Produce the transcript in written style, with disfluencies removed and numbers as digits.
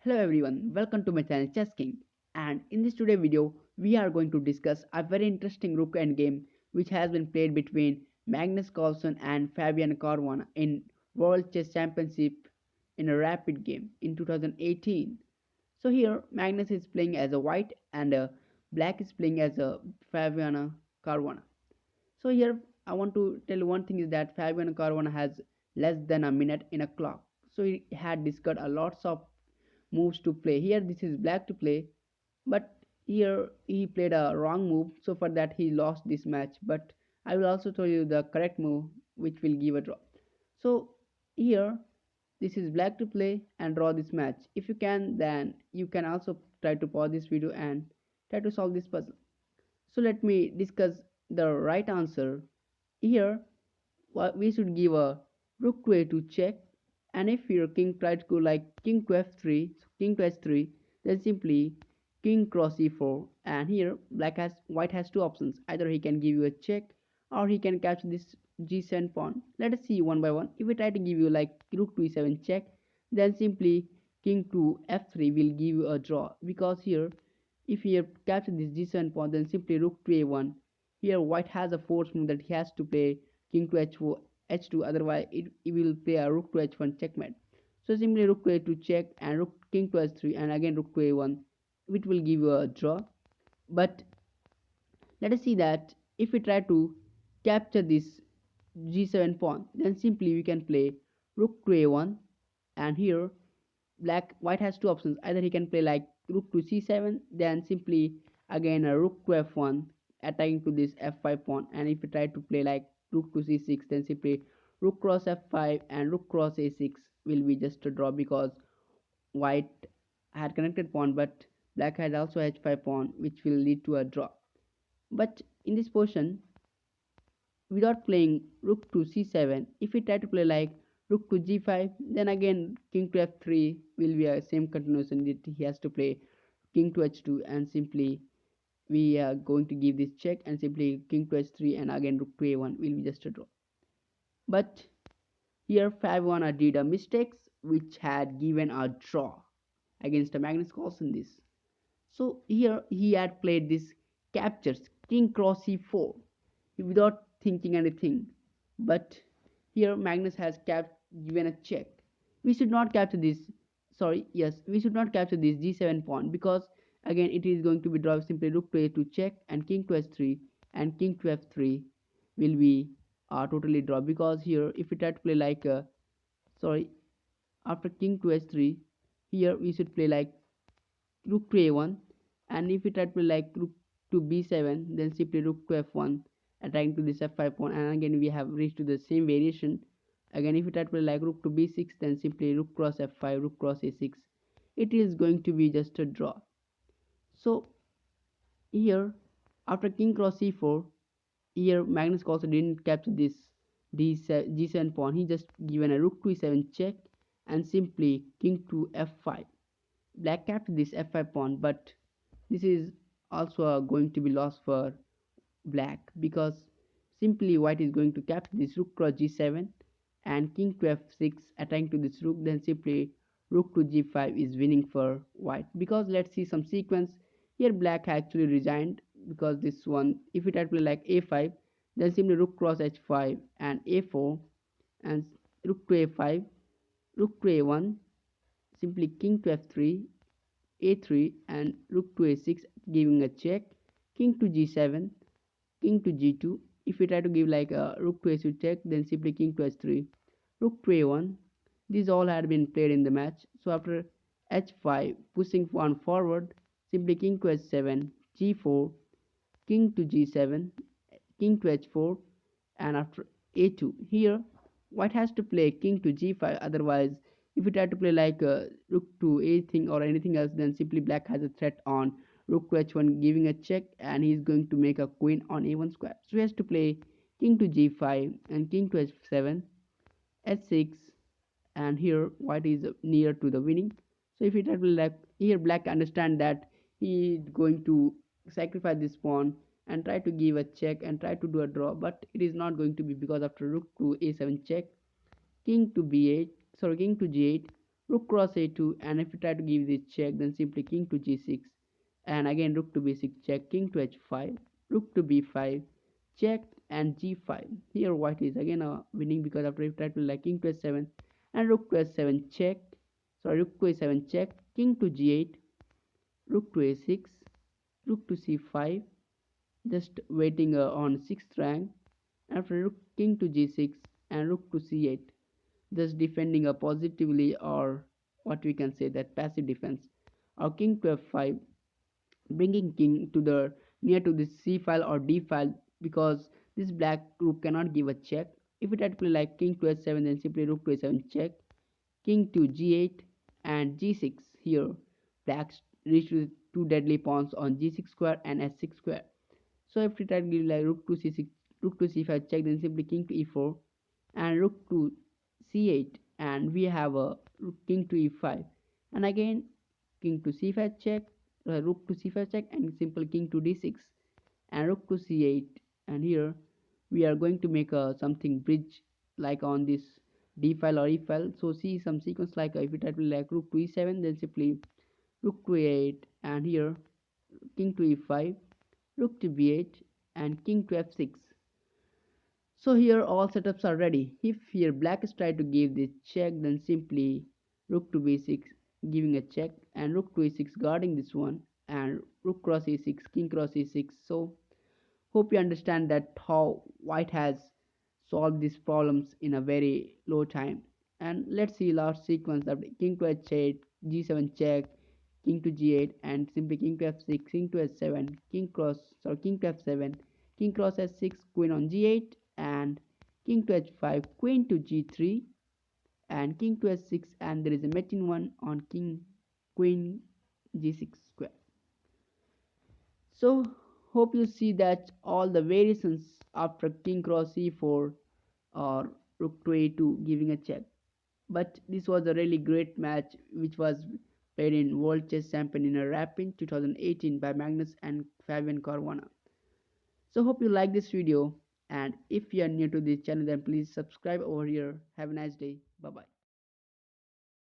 Hello everyone, welcome to my channel Chess King. And in this today video, we are going to discuss a very interesting rook endgame which has been played between Magnus Carlsen and Fabian Caruana in World Chess Championship in a rapid game in 2018. So here Magnus is playing as a white and black is playing as a Fabian Caruana. So here I want to tell you one thing is that Fabian Caruana has less than a minute in a clock. So he had discussed a lots of moves to play. Here this is black to play, but here he played a wrong move, so for that he lost this match. But I will also tell you the correct move which will give a draw. So here this is black to play and draw this match. If you can, then you can also try to pause this video and try to solve this puzzle. So let me discuss the right answer. Here we should give a rook to a2 check, and if your king tries to go like king to f3, so king to h3, then simply king cross e4. And here white has two options: either he can give you a check or he can capture this g7 pawn. Let us see one by one. If we try to give you like rook to e7 check, then simply king to f3 will give you a draw, because here if he capture this g7 pawn, then simply rook to a1. Here white has a force move that he has to play king to h4, h2, otherwise it will play a rook to h1 checkmate. So simply rook to a2 check and rook king to h3 and again rook to a1, which will give you a draw. But let us see that if we try to capture this g7 pawn, then simply we can play rook to a1. And here white has two options: either he can play like rook to c7, then simply again a rook to f1 attacking to this f5 pawn. And if we try to play like rook to c6, then simply rook cross f5 and rook cross a6 will be just a draw, because white had connected pawn but black had also h5 pawn, which will lead to a draw. But in this position, without playing rook to c7, if we try to play like rook to g5, then again king to f3 will be a same continuation that he has to play king to h2, and simply we are going to give this check, and simply king to h3 and again rook to a1 will be just a draw. But here Fabiana did a mistakes which had given a draw against a Magnus Carlsen this. So here he had played this captures king cross c4 without thinking anything. But here Magnus has given a check. We should not capture this. Sorry, yes, we should not capture this g7 pawn, because again it is going to be draw. Simply rook to a2 check and king to h3 and king to f3 will be totally draw, because here if we try to play like sorry, after king to h3, here we should play like rook to a1. And if we try to play like rook to b7, then simply rook to f1 attacking to this f5 pawn, and again we have reached to the same variation. Again if we try to play like rook to b6, then simply rook cross f5, rook cross a6, it is going to be just a draw. So here after king cross c4, here Magnus Carlsen didn't capture this g7 pawn. He just given a rook to e7 check and simply king to f5. Black captured this f5 pawn, but this is also going to be lost for black, because simply white is going to capture this rook cross g7 and king to f6 attacking to this rook. Then simply rook to g5 is winning for white, because let's see some sequence. Here black actually resigned, because this one, if it had played like a5, then simply rook cross h5 and a4 and rook to a5, rook to a1, simply king to f3, a3 and rook to a6 giving a check, king to g7, king to g2. If we try to give like a rook to a2 check, then simply king to h3, rook to a1. These all had been played in the match. So after h5 pushing one forward, simply king to h7, g4, king to g7, king to h4, and after a2. Here white has to play king to g5, otherwise if you try to play like rook to anything or anything else, then simply black has a threat on rook to h1 giving a check, and he is going to make a queen on a1 square. So he has to play king to g5 and king to h7, h6, and here white is near to the winning. So if it had been like here, black understand that he is going to sacrifice this pawn and try to give a check and try to do a draw, but it is not going to be, because after rook to a7 check, king to b8, sorry, king to g8, rook cross a2, and if you try to give this check, then simply king to g6, and again rook to b6 check, king to h5, rook to b5 check, and g5. Here white is again winning, because after if you try to like king to h7 and rook to h7 check, sorry, rook to a7 check, king to g8, rook to a6, rook to c5, just waiting on 6th rank. After rook king to g6 and rook to c8, just defending positively, or what we can say that passive defense, or king to f5, bringing king to the near to this c file or d file, because this black rook cannot give a check. If it had play like king to h7, then simply rook to a7 check, king to g8 and g6. Here blacks reach with two deadly pawns on g6 square and h6 square. So if we try to give like rook to c6, rook to c5 check, then simply king to e4 and rook to c8, and we have a king to e5, and again king to c5 check, rook to c5 check, and simple king to d6 and rook to c8. And here we are going to make a something bridge like on this d file or e file. So see some sequence like if it had been like rook to e7, then simply rook to a8, and here king to e5, rook to b8, and king to f6. So here all setups are ready. If here black is trying to give this check, then simply rook to b6 giving a check, and rook to e6 guarding this one, and rook cross e6, king cross e6. So hope you understand that how white has solved these problems in a very low time. And let's see last sequence that king to h8, g7 check, king to g8, and simply king to f6, king to h7, king to f7, king cross h6, queen on g8, and king to h5, queen to g3, and king to h6, and there is a mating one on king queen g6 square. So hope you see that all the variations after king cross e4 or rook to a2 giving a check. But this was a really great match which was played in World Chess Champion in a Rapid 2018 by Magnus and Fabian Caruana. So hope you like this video, and if you are new to this channel, then please subscribe over here. Have a nice day. Bye bye.